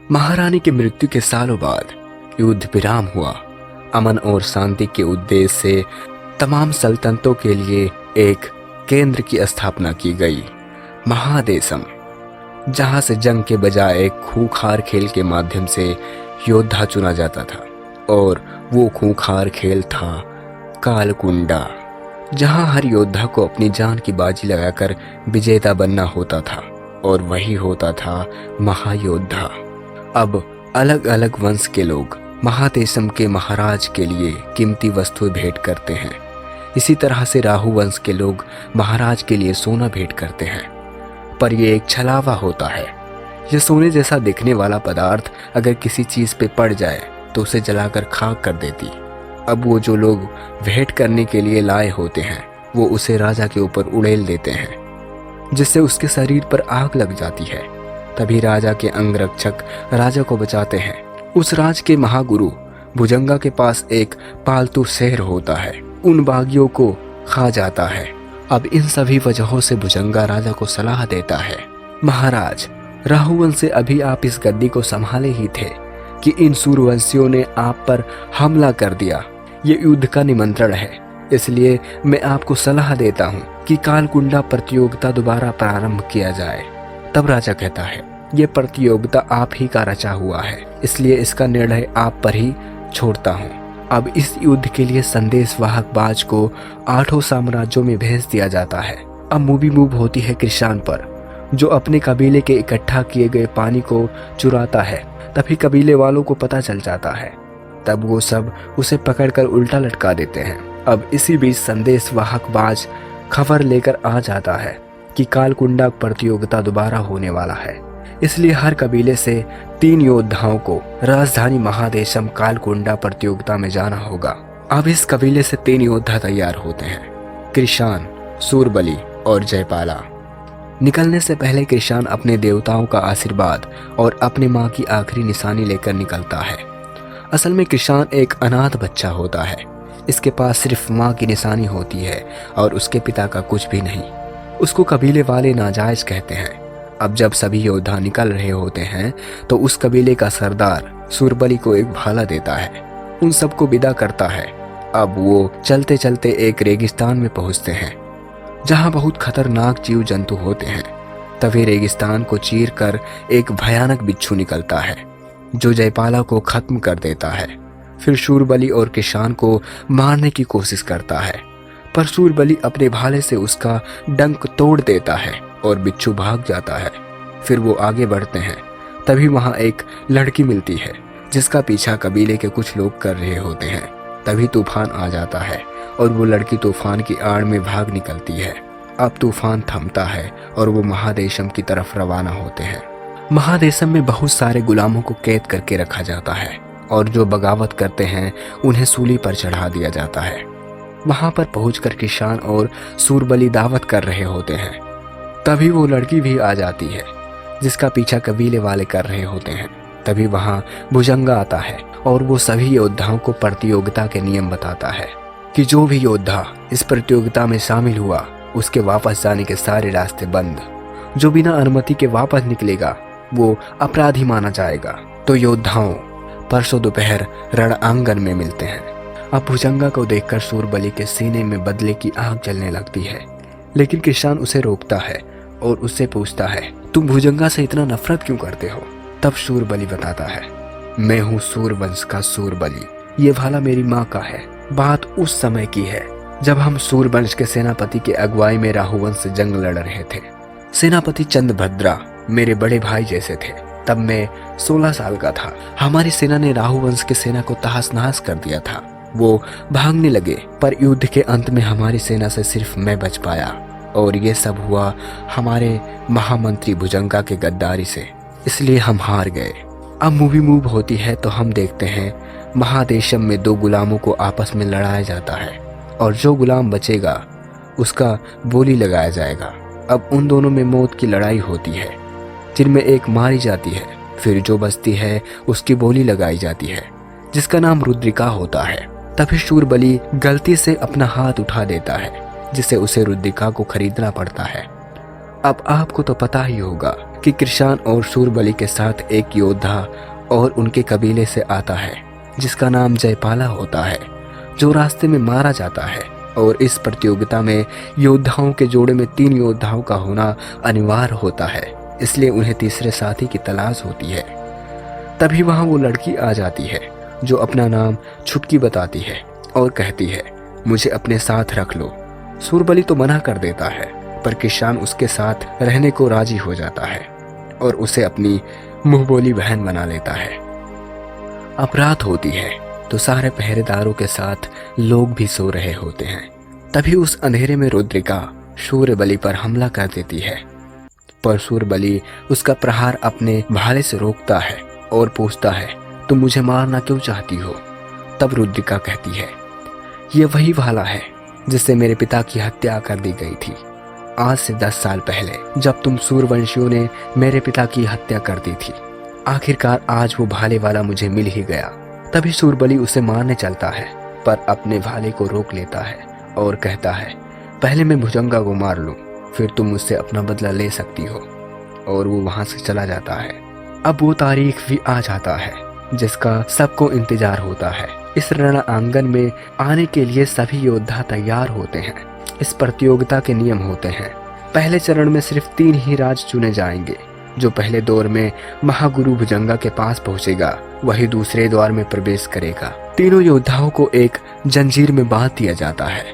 महारानी की मृत्यु के सालों बाद युद्ध विराम हुआ। अमन और शांति के उद्देश्य से तमाम सल्तनतों के लिए एक केंद्र की स्थापना की गई, महादेशम, जहां से जंग के बजाय एक खूंखार खेल के माध्यम से योद्धा चुना जाता था। और वो खूंखार खेल था कालकुंडा, जहां हर योद्धा को अपनी जान की बाजी लगाकर विजेता बनना होता था, और वही होता था महायोद्धा। अब अलग अलग वंश के लोग महादेशम के महाराज के लिए कीमती वस्तुएं भेंट करते हैं। इसी तरह से राहु वंश के लोग महाराज के लिए सोना भेंट करते हैं, पर यह एक छलावा होता है। यह सोने जैसा दिखने वाला पदार्थ अगर किसी चीज पे पड़ जाए तो उसे जलाकर खाक कर देती। अब वो जो लोग भेंट करने के लिए लाए होते हैं वो उसे राजा के ऊपर उड़ेल देते हैं, जिससे उसके शरीर पर आग लग जाती है। तभी राजा के अंगरक्षक राजा को बचाते हैं। उस राज के महागुरु भुजंगा के पास एक पालतू शेर होता है, उन बागियों को खा जाता है। अब इन सभी वजहों से भुजंगा राजा को सलाह देता है, महाराज, राहुवंश से अभी आप इस गद्दी को संभाले ही थे कि इन सूर्यवंशियों ने आप पर हमला कर दिया। ये युद्ध का निमंत्रण है, इसलिए मैं आपको सलाह देता हूँ कि कालकुंडा प्रतियोगिता दोबारा प्रारंभ किया जाए। तब राजा कहता है, ये प्रतियोगिता आप ही का रचा हुआ है, इसलिए इसका निर्णय आप पर ही छोड़ता हूँ। अब इस युद्ध के लिए संदेश वाहक बाज को 8 साम्राज्यों में भेज दिया जाता है। अब मूवी मूव होती है कृषाण पर, जो अपने कबीले के इकट्ठा किए गए पानी को चुराता है। तभी कबीले वालों को पता चल जाता है, तब वो सब उसे पकड़कर उल्टा लटका देते हैं। अब इसी बीच संदेश वाहक बाज खबर लेकर आ जाता है कि कालकुंडा प्रतियोगिता दोबारा होने वाला है, इसलिए हर कबीले से 3 योद्धाओं को राजधानी महादेशम कालकुंडा प्रतियोगिता में जाना होगा। अब इस कबीले से 3 योद्धा तैयार होते हैं, कृषाण, सूरबली और जयपाला। निकलने से पहले कृषाण अपने देवताओं का आशीर्वाद और अपनी माँ की आखिरी निशानी लेकर निकलता है। असल में कृषाण एक अनाथ बच्चा होता है, इसके पास सिर्फ माँ की निशानी होती है और उसके पिता का कुछ भी नहीं। उसको कबीले वाले नाजायज कहते हैं। अब जब सभी योद्धा निकल रहे होते हैं तो उस कबीले का सरदार सूरबली को एक भाला देता है, उन सबको विदा करता है। अब वो चलते चलते एक रेगिस्तान में पहुंचते हैं, जहां बहुत खतरनाक जीव जंतु होते हैं। तभी रेगिस्तान को चीर कर एक भयानक बिच्छू निकलता है, जो जयपाला को खत्म कर देता है। फिर सूरबली और कृषाण को मारने की कोशिश करता है, पर सूरबली अपने भाले से उसका डंक तोड़ देता है और बिच्छू भाग जाता है। फिर वो आगे बढ़ते हैं, तभी वहां एक लड़की मिलती है जिसका पीछा कबीले के कुछ लोग कर रहे होते हैं। तभी तूफान आ जाता है और वो लड़की तूफान की आड़ में भाग निकलती है। अब तूफान थमता है और वो महादेशम की तरफ रवाना होते हैं। महादेशम में बहुत सारे गुलामों को कैद करके रखा जाता है और जो बगावत करते हैं उन्हें सूली पर चढ़ा दिया जाता है। वहां पर पहुंचकर कृषाण और सूरबली दावत कर रहे होते हैं। तभी वो लड़की भी आ जाती है जिसका पीछा कबीले वाले कर रहे होते हैं। तभी वहां भुजंगा आता है और वो सभी योद्धाओं को प्रतियोगिता के नियम बताता है कि जो भी योद्धा इस प्रतियोगिता में शामिल हुआ उसके वापस जाने के सारे रास्ते बंद। जो बिना अनुमति के वापस निकलेगा वो अपराधी माना जाएगा। तो योद्धाओं परसों दोपहर रण आंगन में मिलते हैं। अब भुजंगा को देखकर सूरबली के सीने में बदले की आग जलने लगती है, लेकिन कृषाण उसे रोकता है और उससे पूछता है, तुम भुजंगा से इतना नफरत क्यों करते हो? तब सूरबली बताता है, मैं हूँ सूरवंश का सूरबली, ये भाला मेरी माँ का है। बात उस समय की है जब हम सूरवंश के सेनापति के अगुवाई में राहुवंश से जंग लड़ रहे थे। सेनापति चंद्रभद्रा मेरे बड़े भाई जैसे थे। तब मैं 16 साल का था। हमारी सेना ने राहुवंश की सेना को तहस नहस कर दिया था। वो भागने लगे, पर युद्ध के अंत में हमारी सेना से सिर्फ मैं बच पाया, और ये सब हुआ हमारे महामंत्री भुजंगा के गद्दारी से, इसलिए हम हार गए। अब मूवी मूव होती है तो हम देखते हैं महादेशम में 2 गुलामों को आपस में लड़ाया जाता है और जो गुलाम बचेगा उसका बोली लगाया जाएगा। अब उन दोनों में मौत की लड़ाई होती है, जिनमें एक मारी जाती है, फिर जो बचती है उसकी बोली लगाई जाती है, जिसका नाम रुद्रिका होता है। तभी सूरबली गलती से अपना हाथ उठा देता है, जिससे उसे रुद्रिका को खरीदना पड़ता है। अब आपको तो पता ही होगा कि कृषाण और शूरबली के साथ एक योद्धा और उनके कबीले से आता है जिसका नाम जयपाला होता है, जो रास्ते में मारा जाता है। और इस प्रतियोगिता में योद्धाओं के जोड़े में 3 योद्धाओं का होना अनिवार्य होता है, इसलिए उन्हें तीसरे साथी की तलाश होती है। तभी वहां वो लड़की आ जाती है जो अपना नाम छुटकी बताती है और कहती है, मुझे अपने साथ रख लो। शूरबली तो मना कर देता है, पर कृषाण उसके साथ रहने को राजी हो जाता है और उसे अपनी मुंहबोली बहन बना लेता है। अब रात होती है तो सारे पहरेदारों के साथ लोग भी सो रहे होते हैं। तभी उस अंधेरे में रुद्रिका शूरबली पर हमला कर देती है, पर शूरबली उसका प्रहार अपने भाले से रोकता है और पूछता है, तुम मुझे मारना क्यों चाहती हो? तब रुद्रिका कहती है, ये वही भाला है जिससे मेरे पिता की हत्या कर दी गई थी आज से 10 साल पहले, जब तुम सूरवंशियों ने मेरे पिता की हत्या कर दी थी। आखिरकार आज वो भाले वाला मुझे मिल ही गया। तभी शूरबली उसे मारने चलता है, पर अपने भाले को रोक लेता है और कहता है, पहले मैं भुजंगा को मार लूं, फिर तुम मुझसे अपना बदला ले सकती हो। और वो वहां से चला जाता है। अब वो तारीख भी आ जाता है जिसका सबको इंतजार होता है। इस रण आंगन में आने के लिए सभी योद्धा तैयार होते हैं। इस प्रतियोगिता के नियम होते हैं। पहले चरण में सिर्फ 3 ही राज चुने जाएंगे। जो पहले दौर में महागुरु भुजंगा के पास पहुंचेगा वही दूसरे द्वार में प्रवेश करेगा। तीनों योद्धाओं को एक जंजीर में बांध दिया जाता है।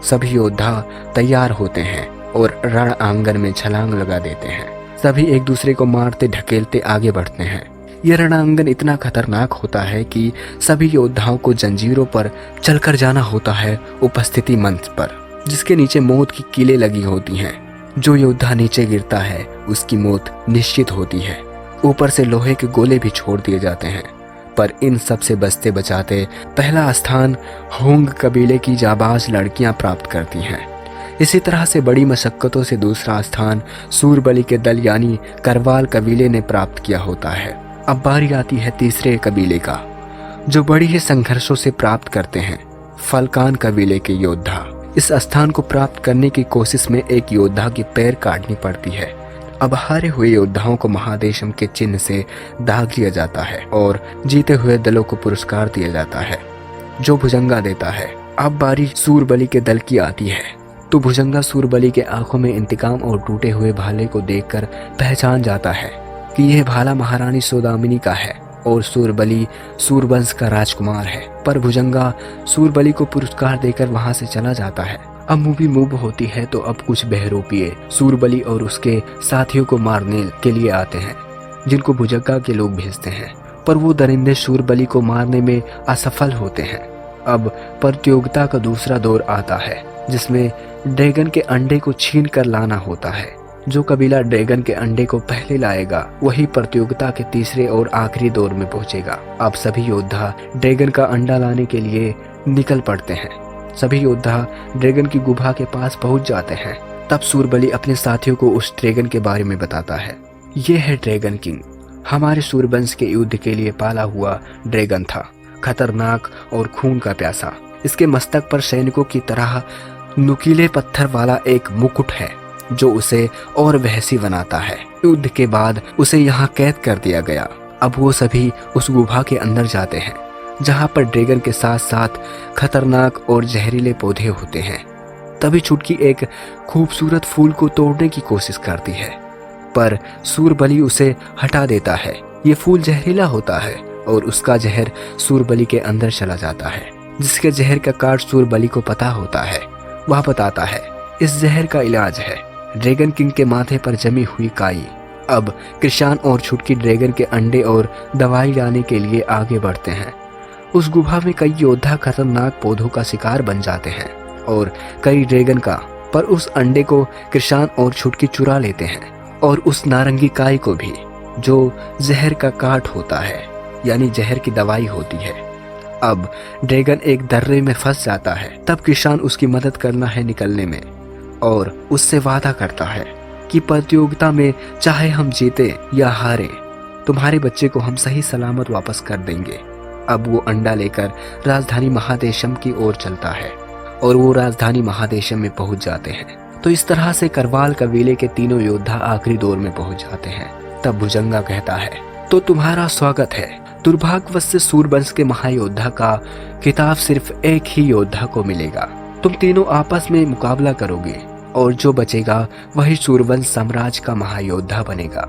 सभी योद्धा तैयार होते हैं और रण आंगन में छलांग लगा देते हैं। सभी एक दूसरे को मारते ढकेलते आगे बढ़ते हैं। यह रणांगन इतना खतरनाक होता है कि सभी योद्धाओं को जंजीरों पर चलकर जाना होता है उपस्थिति मंच पर, जिसके नीचे मौत की कीलें लगी होती हैं। जो योद्धा नीचे गिरता है उसकी मौत निश्चित होती है। ऊपर से लोहे के गोले भी छोड़ दिए जाते हैं। पर इन सब से बचते बचाते पहला स्थान होंग कबीले की जाबाज लड़कियां प्राप्त करती हैं। इसी तरह से बड़ी मशक्कतों से दूसरा स्थान शूरबली के दल यानी करवाल कबीले ने प्राप्त किया होता है। अब बारी आती है तीसरे कबीले का, जो बड़ी ही संघर्षों से प्राप्त करते हैं, फलकान कबीले के योद्धा। इस स्थान को प्राप्त करने की कोशिश में एक योद्धा की पैर काटनी पड़ती है। अब हारे हुए योद्धाओं को महादेशम के चिन्ह से दाग लिया जाता है और जीते हुए दलों को पुरस्कार दिया जाता है, जो भुजंगा देता है। अब बारी शूरबली के दल की आती है, तो भुजंगा शूरबली के आंखों में इंतकाम और टूटे हुए भाले को देखकर पहचान जाता है कि यह भाला महारानी सौदामिनी का है और शूरबली सूरवंश का राजकुमार है। पर भुजंगा शूरबली को पुरस्कार देकर वहां से चला जाता है। अब मूवी मूव होती है तो अब कुछ बहरूपिये शूरबली और उसके साथियों को मारने के लिए आते हैं, जिनको भुजंगा के लोग भेजते हैं। पर वो दरिंदे शूरबली को मारने में असफल होते हैं। अब प्रतियोगिता का दूसरा दौर आता है, जिसमें ड्रैगन के अंडे को छीन कर लाना होता है। जो कबीला ड्रैगन के अंडे को पहले लाएगा वही प्रतियोगिता के तीसरे और आखिरी दौर में पहुंचेगा। अब सभी योद्धा ड्रैगन का अंडा लाने के लिए निकल पड़ते हैं। सभी योद्धा ड्रैगन की गुफा के पास पहुंच जाते हैं। तब शूरबली अपने साथियों को उस ड्रैगन के बारे में बताता है। ये है ड्रैगन किंग, हमारे सूरवंश के युद्ध के लिए पाला हुआ ड्रैगन था, खतरनाक और खून का प्यासा। इसके मस्तक पर सैनिकों की तरह नुकीले पत्थर वाला एक मुकुट है जो उसे और वहशी बनाता है। युद्ध के बाद उसे यहाँ कैद कर दिया गया। अब वो सभी उस गुफा के अंदर जाते हैं, जहाँ पर ड्रैगन के साथ साथ खतरनाक और जहरीले पौधे होते हैं। तभी छुटकी एक खूबसूरत फूल को तोड़ने की कोशिश करती है, पर शूरबली उसे हटा देता है। ये फूल जहरीला होता है और उसका जहर शूरबली के अंदर चला जाता है। जिसके जहर का कार्ड शूरबली को पता होता है, वह बताता है इस जहर का इलाज है ड्रैगन किंग के माथे पर जमी हुई काई। अब कृषाण और छुटकी ड्रैगन के अंडे और दवाई लाने के लिए आगे बढ़ते हैं। उस गुफा में कई योद्धा खतरनाक पौधों का शिकार बन जाते हैं और कई ड्रैगन का, पर उस अंडे को कृषाण और छुटकी चुरा लेते हैं और उस नारंगी काई को भी, जो जहर का काट होता है यानी जहर की दवाई होती है। अब ड्रैगन एक दर्रे में फंस जाता है। तब कृषाण उसकी मदद करना है निकलने में और उससे वादा करता है कि प्रतियोगिता में चाहे हम जीते या हारे, तुम्हारे बच्चे को हम सही सलामत वापस कर देंगे। अब वो अंडा लेकर राजधानी महादेशम की ओर चलता है और वो राजधानी महादेशम में पहुंच जाते हैं। तो इस तरह से करवाल कबीले के तीनों योद्धा आखिरी दौर में पहुंच जाते हैं। तब भुजंगा कहता है, तो तुम्हारा स्वागत है। दुर्भाग्यवश से सूरवंश के महायोद्धा का खिताब सिर्फ एक ही योद्धा को मिलेगा। तुम तीनों आपस में मुकाबला करोगे और जो बचेगा वही सूरवंश साम्राज्य का महायोद्धा बनेगा।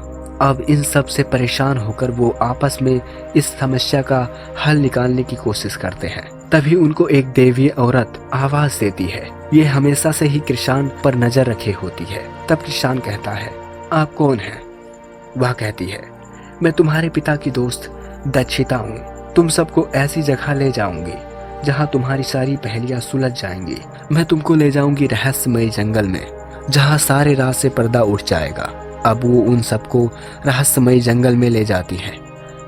अब इन सब से परेशान होकर वो आपस में इस समस्या का हल निकालने की कोशिश करते हैं। तभी उनको एक देवीय औरत आवाज देती है। ये हमेशा से ही कृषाण पर नजर रखे होती है। तब कृषाण कहता है, आप कौन हैं? वह कहती है, मैं तुम्हारे पिता की दोस्त दक्षिता हूँ। तुम सबको ऐसी जगह ले जाऊंगी जहाँ तुम्हारी सारी पहेलियां सुलझ जाएंगी। मैं तुमको ले जाऊंगी रहस्यमय जंगल में, जहाँ सारे राज से पर्दा उठ जाएगा। अब वो उन सबको रहस्यमय जंगल में ले जाती है,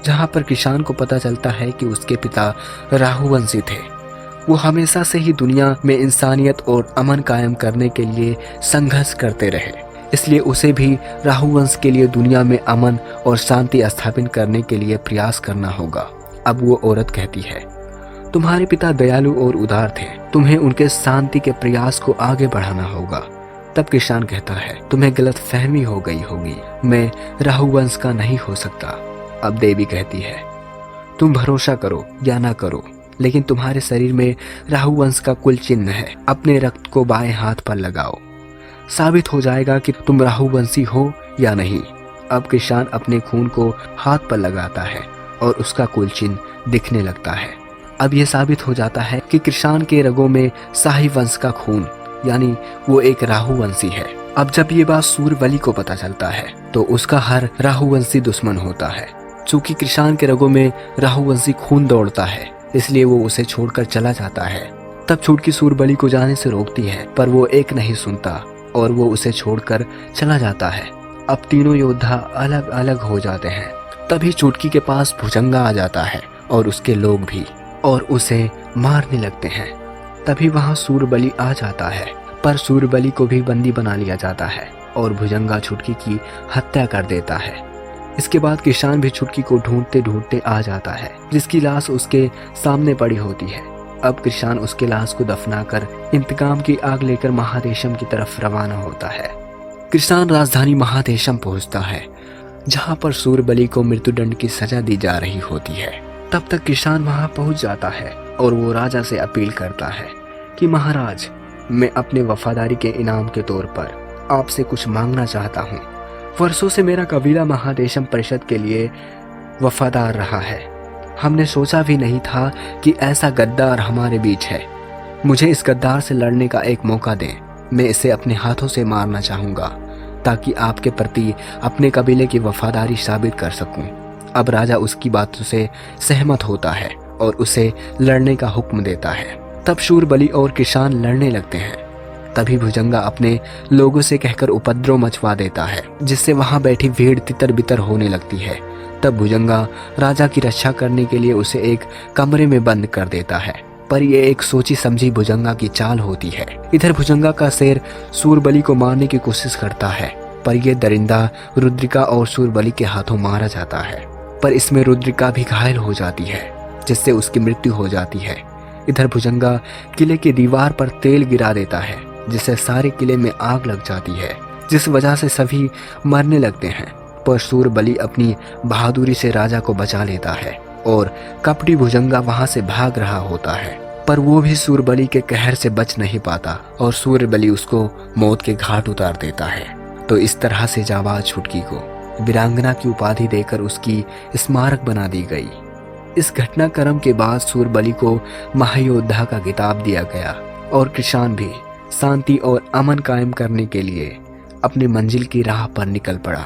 जहाँ पर किसान को पता चलता है कि उसके पिता राहुवंशी थे। वो हमेशा से ही दुनिया में इंसानियत और अमन कायम करने के लिए संघर्ष करते रहे, इसलिए उसे भी राहुवंश के लिए दुनिया में अमन और शांति स्थापित करने के लिए प्रयास करना होगा। अब वो औरत कहती है, तुम्हारे पिता दयालु और उदार थे, तुम्हें उनके शांति के प्रयास को आगे बढ़ाना होगा। तब किसान कहता है, तुम्हें गलत फहमी हो गई होगी, मैं राहुवंश का नहीं हो सकता। अब देवी कहती है, तुम भरोसा करो या ना करो, लेकिन तुम्हारे शरीर में राहुवंश का कुल चिन्ह है। अपने रक्त को बाएं हाथ पर लगाओ, साबित हो जाएगा कि तुम राहुवंशी हो या नहीं। अब किसान अपने खून को हाथ पर लगाता है और उसका कुल चिन्ह दिखने लगता है। अब यह साबित हो जाता है कि किसान के रगों में शाही वंश का खून, यानी वो एक राहुवंशी है। अब जब ये बात सूरबली को पता चलता है तो उसका हर राहुवंशी दुश्मन होता है। चूंकि किसान के रगों में राहुवंशी खून दौड़ता है, इसलिए वो उसे छोड़कर चला जाता है। तब छुटकी सूरबली को जाने से रोकती है, पर वो एक नहीं सुनता और वो उसे छोड़कर चला जाता है। अब तीनों योद्धा अलग अलग हो जाते हैं। तभी चुटकी के पास भुजंगा आ जाता है और उसके लोग भी, और उसे मारने लगते हैं। तभी वहां सूरबली आ जाता है, पर सूरबली को भी बंदी बना लिया जाता है और भुजंगा छुटकी की हत्या कर देता है। इसके बाद किसान भी छुटकी को ढूंढते ढूंढते आ जाता है, जिसकी लाश उसके सामने पड़ी होती है। अब किसान उसके लाश को दफनाकर इंतकाम की आग लेकर महादेशम की तरफ रवाना होता है। किसान राजधानी महादेशम पहुंचता है, जहां पर सूरबली को मृत्युदंड की सजा दी जा रही होती है। तब तक किसान वहां पहुंच जाता है और वो राजा से अपील करता है कि महाराज, मैं अपने वफादारी के इनाम के तौर पर आपसे कुछ मांगना चाहता हूँ। वर्षों से मेरा कबीला महादेशम परिषद के लिए वफादार रहा है। हमने सोचा भी नहीं था कि ऐसा गद्दार हमारे बीच है। मुझे इस गद्दार से लड़ने का एक मौका दें। मैं इसे अपने हाथों से मारना चाहूँगा, ताकि आपके प्रति अपने कबीले की वफादारी साबित कर सकूं। अब राजा उसकी बातों से सहमत होता है और उसे लड़ने का हुक्म देता है। तब शूरबली और किसान लड़ने लगते हैं। तभी भुजंगा अपने लोगों से कहकर उपद्रव मचवा देता है, जिससे वहां बैठी भीड़ तितर बितर होने लगती है। तब भुजंगा राजा की रक्षा करने के लिए उसे एक कमरे में बंद कर देता है, पर यह एक सोची समझी भुजंगा की चाल होती है। इधर भुजंगा का शेर सूरबली को मारने की कोशिश करता है, पर यह दरिंदा रुद्रिका और सूरबली के हाथों मारा जाता है। पर इसमें रुद्रिका भी घायल हो जाती है, जिससे उसकी मृत्यु हो जाती है। इधर भुजंगा किले की दीवार पर तेल गिरा देता है, जिससे सारे किले में आग लग जाती है, जिस वजह से सभी मरने लगते हैं। पर सूरबली अपनी बहादुरी से राजा को बचा लेता है और कपटी भुजंगा वहां से भाग रहा होता है, पर वो भी सूरबली के कहर से बच नहीं पाता और सूरबली उसको मौत के घाट उतार देता है। तो इस तरह से जाबाज छुटकी को वीरांगना की उपाधि देकर उसकी स्मारक बना दी गई। इस घटनाक्रम के बाद सूरबली को महायोद्धा का खिताब दिया गया और किसान भी शांति और अमन कायम करने के लिए अपनी मंजिल की राह पर निकल पड़ा।